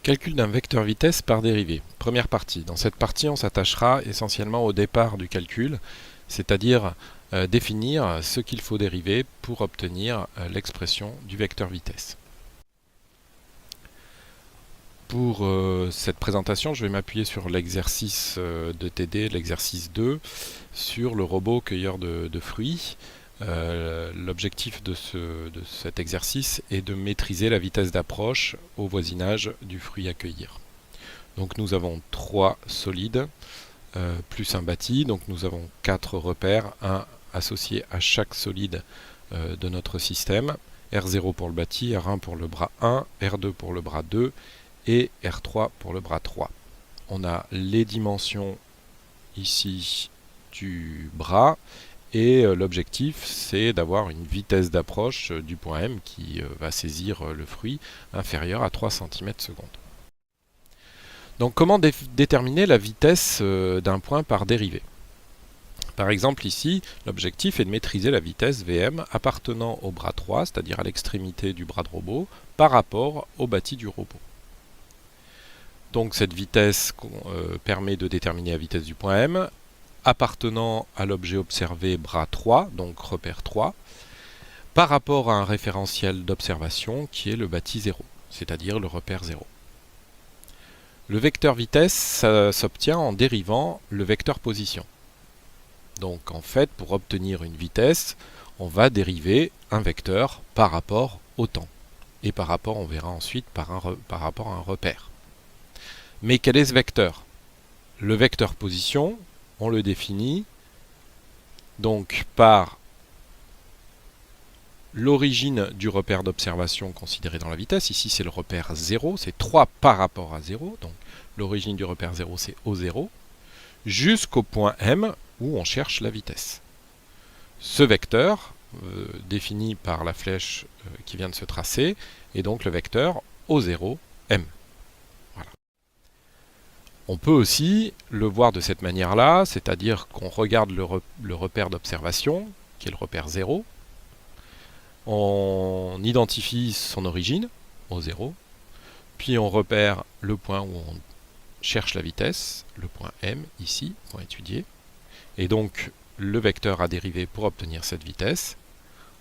Calcul d'un vecteur vitesse par dérivée. Première partie. Dans cette partie, on s'attachera essentiellement au départ du calcul, c'est-à-dire définir ce qu'il faut dériver pour obtenir l'expression du vecteur vitesse. Pour cette présentation, je vais m'appuyer sur l'exercice de TD, l'exercice 2, sur le robot cueilleur de fruits. L'objectif de cet exercice est de maîtriser la vitesse d'approche au voisinage du fruit à cueillir. Donc nous avons 3 solides plus un bâti, donc nous avons 4 repères, un associé à chaque solide de notre système, R0 pour le bâti, R1 pour le bras 1, R2 pour le bras 2 et R3 pour le bras 3. On a les dimensions ici du bras et l'objectif c'est d'avoir une vitesse d'approche du point M qui va saisir le fruit inférieure à 3 cm/s. Donc comment déterminer la vitesse d'un point par dérivée? Par exemple ici, l'objectif est de maîtriser la vitesse Vm appartenant au bras 3, c'est-à-dire à l'extrémité du bras de robot, par rapport au bâti du robot. Donc cette vitesse permet de déterminer la vitesse du point M appartenant à l'objet observé bras 3, donc repère 3, par rapport à un référentiel d'observation qui est le bâti 0, c'est-à-dire le repère 0. Le vecteur vitesse s'obtient en dérivant le vecteur position. Donc en fait, pour obtenir une vitesse, on va dériver un vecteur par rapport au temps. Et par rapport, on verra ensuite, par rapport à un repère. Mais quel est ce vecteur? Le vecteur position, on le définit donc par l'origine du repère d'observation considéré dans la vitesse. Ici, c'est le repère 0, c'est 3 par rapport à 0. Donc l'origine du repère 0, c'est O0, jusqu'au point M où on cherche la vitesse. Ce vecteur, défini par la flèche qui vient de se tracer, est donc le vecteur O0, M. Voilà. On peut aussi le voir de cette manière-là, c'est-à-dire qu'on regarde le repère d'observation, qui est le repère 0, on identifie son origine, O0, puis on repère le point où on cherche la vitesse, le point M, ici, point étudié, et donc le vecteur à dériver pour obtenir cette vitesse.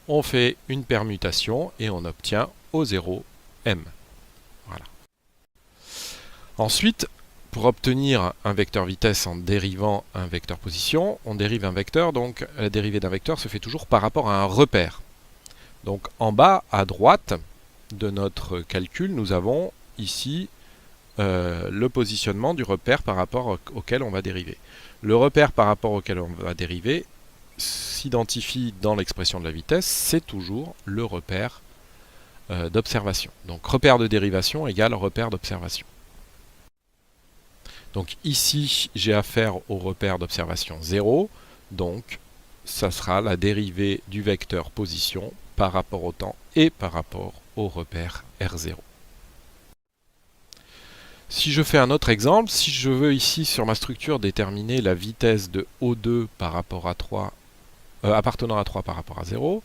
On fait une permutation et on obtient O0, M. Voilà. Ensuite, pour obtenir un vecteur vitesse en dérivant un vecteur position, on dérive un vecteur, donc la dérivée d'un vecteur se fait toujours par rapport à un repère. Donc en bas à droite de notre calcul, nous avons ici le positionnement du repère par rapport auquel on va dériver. Le repère par rapport auquel on va dériver s'identifie dans l'expression de la vitesse, c'est toujours le repère d'observation. Donc repère de dérivation égale repère d'observation. Donc ici, j'ai affaire au repère d'observation 0, donc ça sera la dérivée du vecteur position par rapport au temps et par rapport au repère R0. Si je fais un autre exemple, si je veux ici sur ma structure déterminer la vitesse de O2 par rapport à 3, appartenant à 3 par rapport à 0,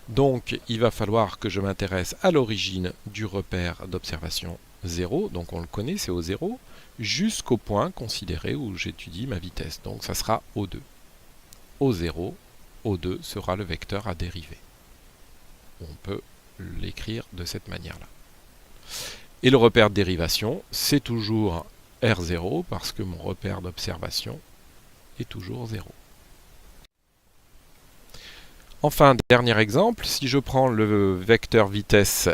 donc il va falloir que je m'intéresse à l'origine du repère d'observation 0, donc on le connaît, c'est O0, jusqu'au point considéré où j'étudie ma vitesse, donc ça sera O2. O0, O2 sera le vecteur à dériver. On peut l'écrire de cette manière-là. Et le repère de dérivation, c'est toujours R0 parce que mon repère d'observation est toujours 0. Enfin, dernier exemple, si je prends le vecteur vitesse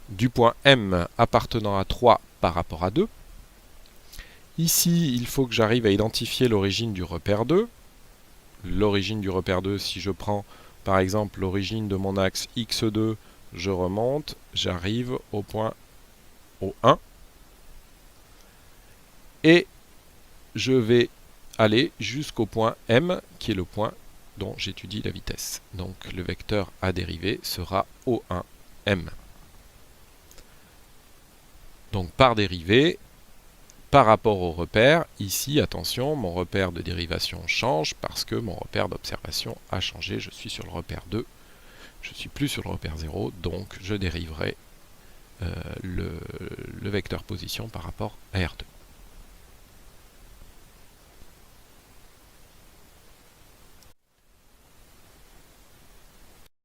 du point M appartenant à 3 par rapport à 2, ici, il faut que j'arrive à identifier l'origine du repère 2. L'origine du repère 2, si je prends par exemple l'origine de mon axe X2, je remonte, j'arrive au point O1. Et je vais aller jusqu'au point M, qui est le point dont j'étudie la vitesse. Donc le vecteur à dériver sera O1M. Donc par dérivée, par rapport au repère, ici, attention, mon repère de dérivation change parce que mon repère d'observation a changé. Je suis sur le repère 2, je ne suis plus sur le repère 0, donc je dériverai le le vecteur position par rapport à R2.